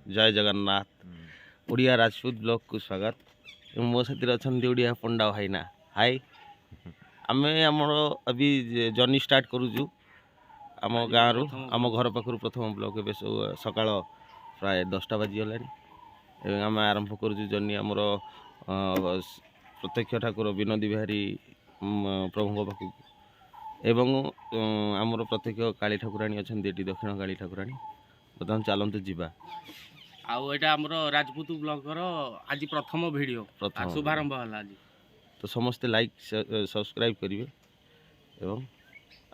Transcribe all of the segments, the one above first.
जय जगन्नाथ ओडिया राजपूत ब्लॉग को स्वागत मो साथी अच्छा ओडिया पंडा भाईना हाय आम आमर अभी जर्नी स्टार्ट करूँ आम गाँव रु आम घर पाखर प्रथम ब्लॉक ए सका प्राय 10टा बाजीगला आम आरंभ करूँ जर्नी आमर प्रत्यक्ष ठाकुर विनोदी बिहारी प्रभु पाखक एवं आमर प्रत्यक्ष काली ठाकुराणी अच्छा दक्षिण काली ठाकुराणी बर्तमान चलतु जीवा आउटा आमर राजपूत ब्लॉगर आज प्रथम वीडियो शुभारंभ है आज तो समस्ते लाइक सब्सक्राइब करेंगे एवं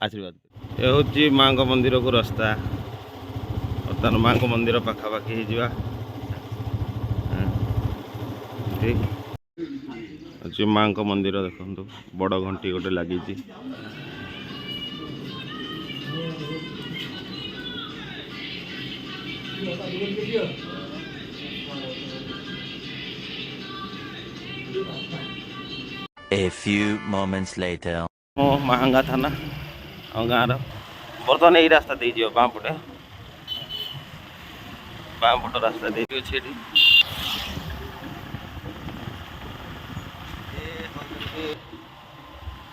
आशीर्वाद ये हूँ माँ मंदिर को रास्ता बर्तमान माँ मंदिर पाखापाखि हो अच्छे माँ मंदिर देखो बड़ घंटी गोटे लगी A few moments later. Mahanga थाना गाँव बर्तमान यही रास्ता दे बाँ पटे बाँ पट रास्ता दे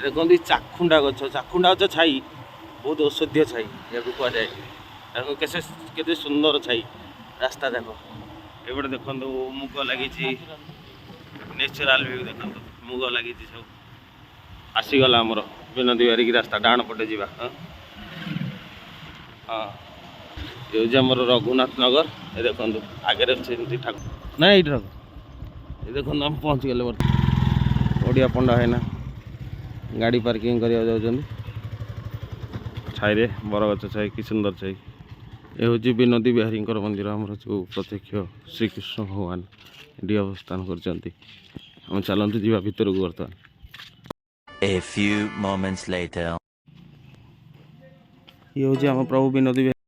देखते चाखुंडा गछ चाखुंडा गछ छाई बहुत औषधीय छाई या कहुए केते सुंदर छाई रास्ता देख ये देखो मुग लगी नेचुराल व्यू देखो मुग लगी सब आसीगला आमर विनोदी बिहारी की रास्ता डाण पटे जा हाँ ये आमर रघुनाथ नगर ये देखो आगे ठाकुर ना ये ये देखो आम पहुँच गले बर्तमान ओडिया पंडा है ना गाड़ी पार्किंग करवा जाऊँ छाई बरगछ छाई कि सुंदर छाई ये हूँ विनोदी बिहारी मंदिर आमर जो प्रत्यक्ष श्रीकृष्ण भगवान ये अवस्थान कर चलतु जी भितर को बर्तमान A few moments later. ये हूँ आम प्रभु विनोदी बिहारी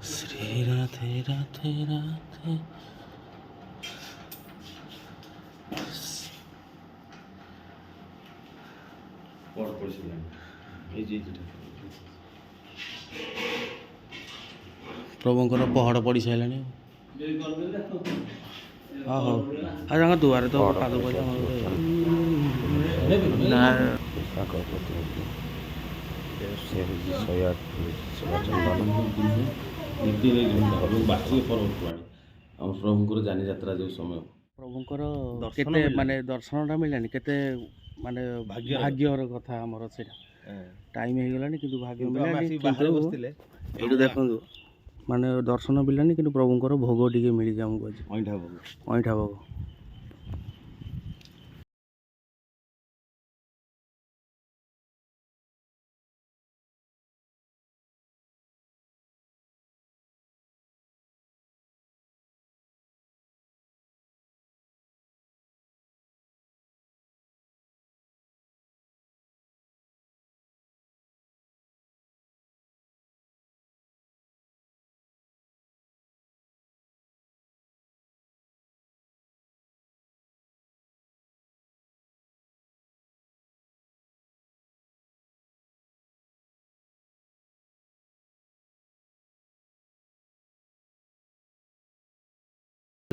श्री राधे राधे राधे प्रभुंर पहाड़ पड़ सारे हाँ हाँ आज दुआरे तो पाद प्रभुंर जानी यात्रा जो समय प्रभुंर केते माने दर्शनटा मिलानी केते माने भाग्यर कथा आमर से टाइम हो गलानी किंतु भाग्य मिलानी किंतु देखो माने दर्शन मिलानी किंतु प्रभुंर भोग टिके मिली जाए हमको अईठा भोग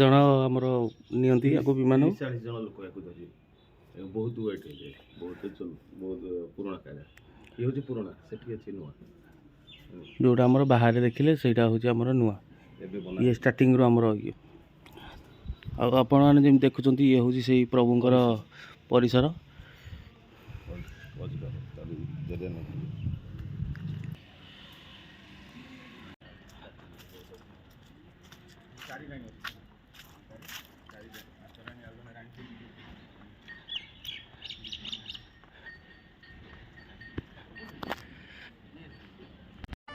ଜଣ ଆମର ନିଅନ୍ତି ଆକୁ ବିମାନ 40 ଜଣ ଲୋକ ୟାକୁ ଧରିବେ। ବହୁତ ୱେଟ୍ ହେଇଯାଏ, ବହୁତ ପୁରୁଣା କାଳିଆ। ଇଏ ହେଉଛି ପୁରୁଣା, ସେଠି ଅଛି ନୂଆ। ଯେଉଁଟା ଆମର ବାହାରେ ଦେଖିଲେ ସେଇଟା ହେଉଛି ଆମର ନୂଆ, ଏବେ ଇଏ ଷ୍ଟାର୍ଟିଂରୁ ଆମର ଇଏ। ଆଉ ଆପଣମାନେ ଯେମିତି ଦେଖୁଛନ୍ତି ଇଏ ହେଉଛି ସେଇ ପ୍ରଭୁଙ୍କର ପରିସର।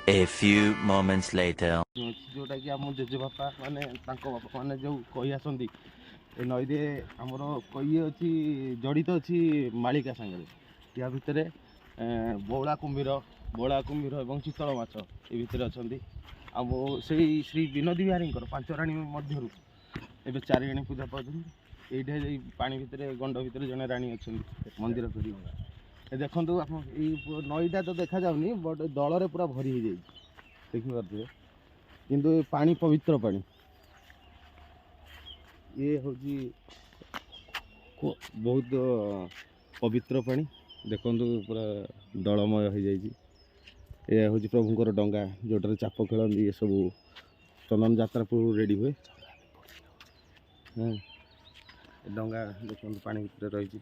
A few moments later. ଯେଉଁଟା କି ଆମ ଜେଜେବାପା ମାନେ ତାଙ୍କ ବାପା ମାନେ ଯେଉଁ କହି ଆସନ୍ତି, ଏ ନଈରେ ଆମର ଇଏ ଅଛି, ଜଡ଼ିତ ଅଛି ମାଳିକା ସାଙ୍ଗରେ। ୟା ଭିତରେ ବଉଳା କୁମ୍ଭୀର ଏବଂ ଚିତଳ ମାଛ ଏ ଭିତରେ ଅଛନ୍ତି। ଆଉ ସେଇ ଶ୍ରୀ ବିନୋଦୀ ବିହାରୀଙ୍କର 5 ରାଣୀ ମଧ୍ୟରୁ ଏବେ 4 ରାଣୀ ପୂଜା ପାଉଛନ୍ତି। ଏଇଠି ଏଇ ପାଣି ଭିତରେ, ଗଣ୍ଡ ଭିତରେ ଜଣେ ରାଣୀ ଅଛନ୍ତି ମନ୍ଦିର କରି। ଏ ଦେଖନ୍ତୁ ଆପଣ, ଏଇ ନଈଟା ତ ଦେଖାଯାଉନି, ବଟ୍ ଦଳରେ ପୁରା ଭରି ହେଇଯାଇଛି, ଦେଖିପାରୁଥିବେ। କିନ୍ତୁ ଏ ପାଣି ପବିତ୍ର ପାଣି। ଇଏ ହେଉଛି ବହୁତ ପବିତ୍ର ପାଣି। ଦେଖନ୍ତୁ ପୁରା ଦଳମୟ ହେଇଯାଇଛି। ଏହା ହେଉଛି ପ୍ରଭୁଙ୍କର ଡଙ୍ଗା, ଯେଉଁଟାରେ ଚାପ ଖେଳନ୍ତି। ଏସବୁ ଚନ୍ଦନ ଯାତ୍ରା ପୂର୍ବରୁ ରେଡ଼ି ହୁଏ। ଡଙ୍ଗା ଦେଖନ୍ତୁ ପାଣି ଭିତରେ ରହିଛି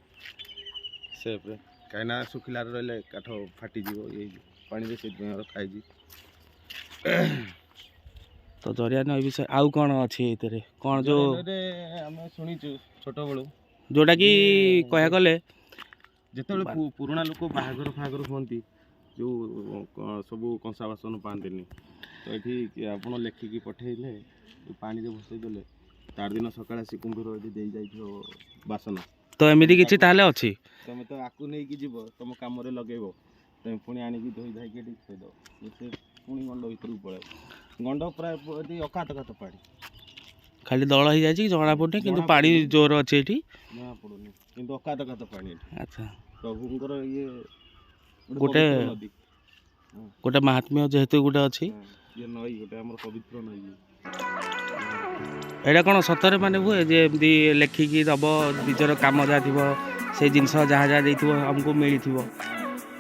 ସେପ୍ରେ, କାହିଁକିନା ଶୁଖିଲାରେ ରହିଲେ କାଠ ଫାଟିଯିବ ଏଇ ପାଣିରେ, ସେଥିପାଇଁ ରଖା ହେଇଛି। ତ ଜରିଆ ନଈ ବିଷୟ ଆଉ କ'ଣ ଅଛି ଏଇଥିରେ? କ'ଣ ଯେଉଁ ଆମେ ଶୁଣିଛୁ ଛୋଟବେଳୁ, ଯେଉଁଟାକି କହିବାକୁ ଗଲେ ଯେତେବେଳେ ପୁରୁଣା ଲୋକ ବାହାଘର ହୁଅନ୍ତି, ଯେଉଁ ସବୁ କଂସା ବାସନ ପାଆନ୍ତିନି, ତ ଏଠି ଆପଣ ଲେଖିକି ପଠେଇଲେ, ପାଣିରେ ଭସେଇ ଦେଲେ, ତାର ଦିନ ସକାଳେ ଆସି କୁମ୍ଭୀର ଏଠି ଦେଇ ଯାଇଥିବ ବାସନ। ତ ଏମିତି କିଛି ତାହେଲେ ଅଛି? ତମେ ତ ଆକୁ ନେଇକି ଯିବ, ତମ କାମରେ ଲଗେଇବ, ତମେ ପୁଣି ଆଣିକି ଧୋଇ ଧାଇକି ଏଠି ଥୋଇଦେବ, ସେ ପୁଣି ଗଣ୍ଡ ଭିତରକୁ ପଳେଇବ। ଗଣ୍ଡ ପ୍ରାୟ ଏଠି ଅକାତ ପାଣି, ଖାଲି ଦଳ ହେଇଯାଇଛି ଜଣା ପଡ଼ୁନି, କିନ୍ତୁ ପାଣି ଜୋର ଅଛି ଏଠି, ଜଣା ପଡ଼ୁନି, କିନ୍ତୁ ଅକାତ ପାଣି ଏଠି। ଆଚ୍ଛା, ପ୍ରଭୁଙ୍କର ଇଏ ଗୋଟେ ନଦୀ, ଗୋଟେ ମାହାତ୍ମ୍ୟ ଯେହେତୁ ଗୋଟେ ଅଛି। ଇଏ ନଈ ଗୋଟେ ଆମର ପବିତ୍ର ନଈ। ଏଇଟା କ'ଣ ସତରେ ମାନେ ହୁଏ ଯେ ଏମିତି ଲେଖିକି ଦେବ, ନିଜର କାମ ଯାହା ଥିବ ସେଇ ଜିନିଷ ଯାହା ଯାହା ଦେଇଥିବ ଆମକୁ ମିଳିଥିବ,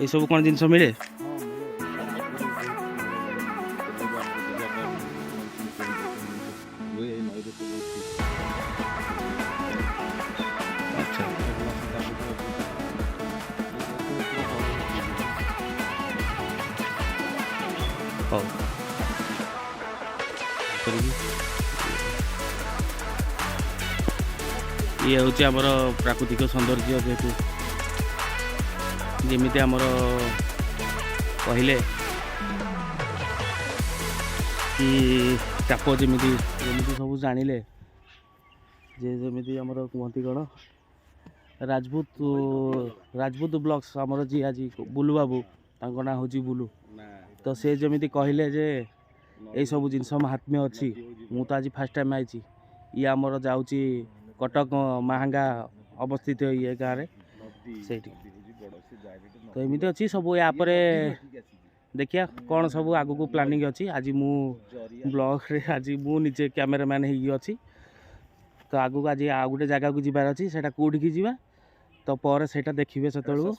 ଏସବୁ କ'ଣ ଜିନିଷ ମିଳେ? ଆଚ୍ଛା, ହଉ। ଇଏ ହେଉଛି ଆମର ପ୍ରାକୃତିକ ସୌନ୍ଦର୍ଯ୍ୟ, ଯେହେତୁ ଯେମିତି ଆମର କହିଲେ କି ଚାପ ଯେମିତି ସବୁ ଜାଣିଲେ, ଯେ ଯେମିତି ଆମର କୁହନ୍ତି କ'ଣ, ରାଜପୁତ ବ୍ଲଗ୍ସ ଆମର ଯିଏ ଆଜି ବୁଲୁ ବାବୁ, ତାଙ୍କ ନାଁ ହେଉଛି ବୁଲୁ। ତ ସେ ଯେମିତି କହିଲେ ଯେ ଏଇସବୁ ଜିନିଷ ମାହାତ୍ମ୍ୟ ଅଛି, ମୁଁ ତ ଆଜି ଫାର୍ଷ୍ଟ ଟାଇମ୍ ଆଇଛି। ଇଏ ଆମର ଯାଉଛି କଟକ ମାହାଙ୍ଗା ଅବସ୍ଥିତ ଇଏ ଗାଁରେ, ସେଇଠି। ତ ଏମିତି ଅଛି ସବୁ। ୟାପରେ ଦେଖିବା କ'ଣ ସବୁ ଆଗକୁ ପ୍ଲାନିଂ ଅଛି। ଆଜି ମୁଁ ବ୍ଲଗ୍ରେ ମୁଁ ନିଜେ କ୍ୟାମେରାମ୍ୟାନ୍ ହେଇକି ଅଛି। ତ ଆଗକୁ ଆଜି ଆଉ ଗୋଟେ ଜାଗାକୁ ଯିବାର ଅଛି, ସେଇଟା କେଉଁଠିକି ଯିବା ତ ପରେ ସେଇଟା ଦେଖିବେ, ସେତେବେଳକୁ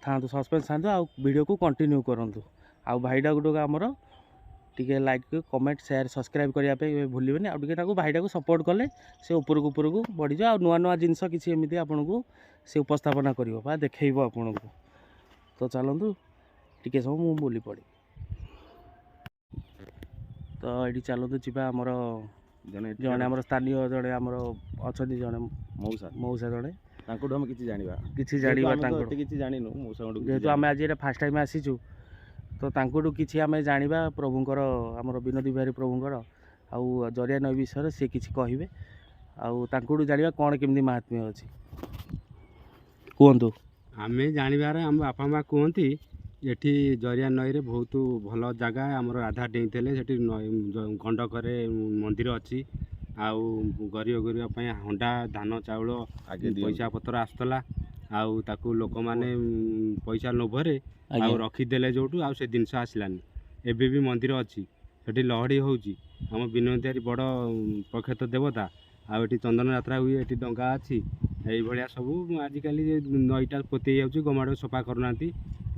ଥାଆନ୍ତୁ, ସସ୍ପେନ୍ସ ଥାଆନ୍ତୁ, ଆଉ ଭିଡ଼ିଓକୁ କଣ୍ଟିନ୍ୟୁ କରନ୍ତୁ। ଆଉ ଭାଇଟା ଗୋଟେ ଆମର ଟିକେ ଲାଇକ୍, କମେଣ୍ଟ, ସେୟାର, ସବସ୍କ୍ରାଇବ୍ କରିବା ପାଇଁ ଭୁଲିବେନି। ଆଉ ଟିକେ ତାକୁ ଭାଇଟାକୁ ସପୋର୍ଟ କଲେ ସେ ଉପରକୁ ବଢ଼ିଯିବ, ଆଉ ନୂଆ ଜିନିଷ କିଛି ଏମିତି ଆପଣଙ୍କୁ ସେ ଉପସ୍ଥାପନା କରିବ ବା ଦେଖେଇବ ଆପଣଙ୍କୁ। ତ ଚାଲନ୍ତୁ ଟିକେ ସମୟ ମୁଁ ବୁଲି ପଡ଼େ। ତ ଏଇଠି ଚାଲନ୍ତୁ ଯିବା, ଆମର ଜଣେ ଆମର ସ୍ଥାନୀୟ ଜଣେ ଆମର ଅଛନ୍ତି, ଜଣେ ମଉସା ଜଣେ, ତାଙ୍କଠୁ ଆମେ କିଛି ଜାଣିବା ତାଙ୍କଠୁ କିଛି ଜାଣିନୁ। ଯେହେତୁ ଆମେ ଆଜି ଏଇଟା ଫାର୍ଷ୍ଟ ଟାଇମ୍ ଆସିଛୁ, ତ ତାଙ୍କଠୁ କିଛି ଆମେ ଜାଣିବା ପ୍ରଭୁଙ୍କର, ଆମର ବିନୋଦୀ ବିହାରୀ ପ୍ରଭୁଙ୍କର ଆଉ ଜରିଆ ନଈ ବିଷୟରେ ସେ କିଛି କହିବେ, ଆଉ ତାଙ୍କଠୁ ଜାଣିବା କ'ଣ କେମିତି ମାହାତ୍ମ୍ୟ ଅଛି। କୁହନ୍ତୁ। ଆମେ ଜାଣିବାରେ ଆମ ବାପା ମା' କୁହନ୍ତି ଏଠି ଜରିଆ ନଈରେ ବହୁତ ଭଲ ଜାଗା, ଆମର ରାଧା ଡେଇଁଥିଲେ ସେଠି ଗଣ୍ଡକରେ ମନ୍ଦିର ଅଛି। ଆଉ ଗରିବ ପାଇଁ ହଣ୍ଡା, ଧାନ, ଚାଉଳ, ପଇସା ପତ୍ର ଆସୁଥିଲା। ଆଉ ତାକୁ ଲୋକମାନେ ପଇସା ଲୋଭରେ ଆଉ ରଖିଦେଲେ, ଯେଉଁଠୁ ଆଉ ସେ ଜିନିଷ ଆସିଲାନି। ଏବେ ବି ମନ୍ଦିର ଅଛି, ସେଠି ଲହଡ଼ି ହେଉଛି। ଆମ ବିନନ୍ତିଆରି ବଡ଼ ପ୍ରଖ୍ୟାତ ଦେବତା। ଆଉ ଏଠି ଚନ୍ଦନ ଯାତ୍ରା ହୁଏ, ଏଠି ଡଙ୍ଗା ଅଛି। ଏଇଭଳିଆ ସବୁ ଆଜିକାଲି ନଈଟା ପୋତେଇ ଯାଉଛି, ଗଭର୍ଣ୍ଣମେଣ୍ଟ ସଫା କରୁନାହାନ୍ତି,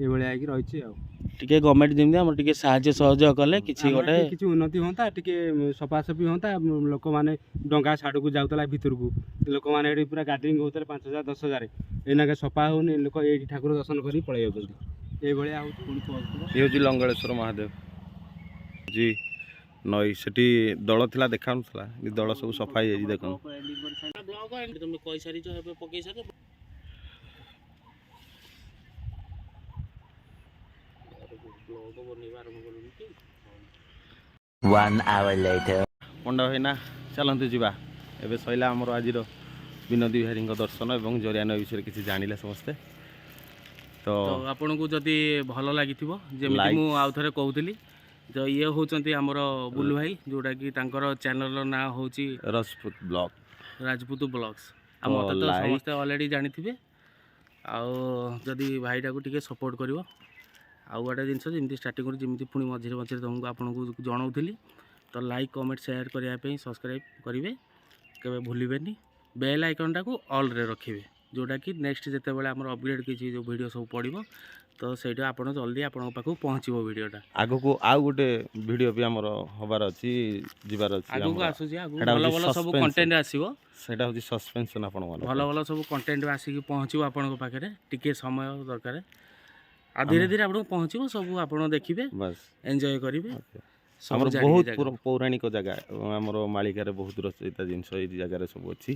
ଏଇଭଳିଆ ହେଇକି ରହିଛି ଆଉ। ଟିକେ ଗଭର୍ଣ୍ଣମେଣ୍ଟ ଯେମିତି ଆମର ଟିକେ ସାହାଯ୍ୟ ସହଯୋଗ କଲେ କିଛି ଆମର ଗୋଟେ ଏଠି କିଛି ଉନ୍ନତି ହୁଅନ୍ତା, ଟିକେ ସଫାସଫି ହୁଅନ୍ତା। ଲୋକମାନେ ଡଙ୍ଗା ଛାଡ଼କୁ ଯାଉଥିଲା ଭିତରକୁ, ଲୋକମାନେ ଏଠି ପୁରା ଗାଧରିଂ ହେଉଥିଲେ 5,000 10,000। ଏଇନାକେ ସଫା ହେଉନି, ଲୋକ ଏଇଠି ଠାକୁର ଦର୍ଶନ କରି ପଳେଇ ଯାଉଛନ୍ତି। ଏଇଭଳିଆ ହେଉଛି। ଇଏ ହେଉଛି ଲଙ୍ଗଳେଶ୍ୱର ମହାଦେବ ଜି ନଈ। ସେଠି ଦଳ ଥିଲା ଦେଖାଉନଥିଲା, ଦଳ ସବୁ ସଫା ହେଇଯାଇଛି ଦେଖନ୍ତୁ। ତମେ କହିସାରିଛ ଏବେ ପକେଇ ସାରିଛ। 1 hour later. ପଣ୍ଡା ଭାଇନା ଚାଲନ୍ତୁ ଯିବା। ଏବେ ସରିଲା ଆମର ଆଜିର ବିନୋଦୀ ବିହାରୀଙ୍କ ଦର୍ଶନ ଏବଂ ଜରିଆ ନଈ ବିଷୟରେ କିଛି ଜାଣିଲେ ସମସ୍ତେ। ତ ଆପଣଙ୍କୁ ଯଦି ଭଲ ଲାଗିଥିବ, ଯେମିତି Like. ମୁଁ ଆଉ ଥରେ କହୁଥିଲି, ତ ଇଏ ହେଉଛନ୍ତି ଆମର ବୁଲୁ ଭାଇ, ଯେଉଁଟାକି ତାଙ୍କର ଚ୍ୟାନେଲର ନାଁ ହେଉଛି ରଜପୁତ ବ୍ଲଗ। ରାଜପୁତ ବ୍ଲଗ୍ସ। ଆଉ ତ ମୋତେ ତ like. ସମସ୍ତେ ଅଲରେଡ଼ି ଜାଣିଥିବେ। ଆଉ ଯଦି ଭାଇଟାକୁ ଟିକେ ସପୋର୍ଟ କରିବ। ଆଉ ଗୋଟେ ଜିନିଷ, ଯେମିତି ଷ୍ଟାର୍ଟିଂରୁ ଯେମିତି ପୁଣି ମଝିରେ ମଝିରେ ତୁମକୁ ଆପଣଙ୍କୁ ଜଣାଉଥିଲି, ତ ଲାଇକ୍ କମେଣ୍ଟ ସେୟାର କରିବା ପାଇଁ ସବସ୍କ୍ରାଇବ୍ କରିବେ, କେବେ ଭୁଲିବେନି। ବେଲ୍ ଆଇକନ୍ଟାକୁ ଅଲ୍ରେ ରଖିବେ, ଯେଉଁଟାକି ନେକ୍ସଟ ଯେତେବେଳେ ଆମର ଅପଗ୍ରେଡ଼ କିଛି ଯେଉଁ ଭିଡ଼ିଓ ସବୁ ପଡ଼ିବ, ତ ସେଇଟା ଆପଣ ଜଲ୍ଦି ଆପଣଙ୍କ ପାଖକୁ ପହଞ୍ଚିବ ଭିଡ଼ିଓଟା। ଆଗକୁ ଆଉ ଗୋଟେ ଭିଡ଼ିଓ ବି ଆମର ହବାର ଅଛି, ଯିବାର ଅଛି। ଆଗକୁ ଆମର ଆସୁଛି, ଆଗକୁ ସେଇଟା ଭଲ ହେଉଛି ଭଲ ସବୁ suspension। କଣ୍ଟେଣ୍ଟ ଆସିବ। ସେଇଟା ହେଉଛି ସସ୍ପେନ୍ସନ୍ ଆପଣମାନଙ୍କ ଭଲ ପାଇଁ। ଭଲ ସବୁ କଣ୍ଟେଣ୍ଟ ଆସିକି ପହଞ୍ଚିବ ଆପଣଙ୍କ ପାଖରେ, ଟିକେ ସମୟ ଦରକାର। ଆଉ ଧୀରେ ଧୀରେ ଆପଣଙ୍କୁ ପହଞ୍ଚିବ, ସବୁ ଆପଣ ଦେଖିବେ, ବାସ୍ ଏନ୍ଜୟ କରିବେ, ସବୁ ଆମର ଜାଣିବେ ବହୁତ ଜାଗା। ପୌରାଣିକ ଜାଗା ଏବଂ ଆମର ମାଳିକାରେ ବହୁତ ରଚୟିତା ଜିନିଷ ଏଇ ଜାଗାରେ ସବୁ ଅଛି।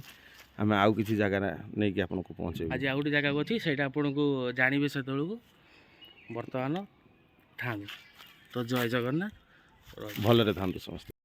ଆମେ ଆଉ କିଛି ଜାଗାରେ ନେଇକି ଆପଣଙ୍କୁ ପହଞ୍ଚେଇବୁ। ଆଜି ଆଉ ଗୋଟେ ଜାଗାକୁ ଅଛି, ସେଇଟା ଆପଣଙ୍କୁ ଜାଣିବେ ସେତେବେଳକୁ। ବର୍ତ୍ତମାନ ଥାନ୍ତୁ। ତ ଜୟ ଜଗନ୍ନାଥ। ଭଲରେ ଥାନ୍ତୁ ସମସ୍ତେ।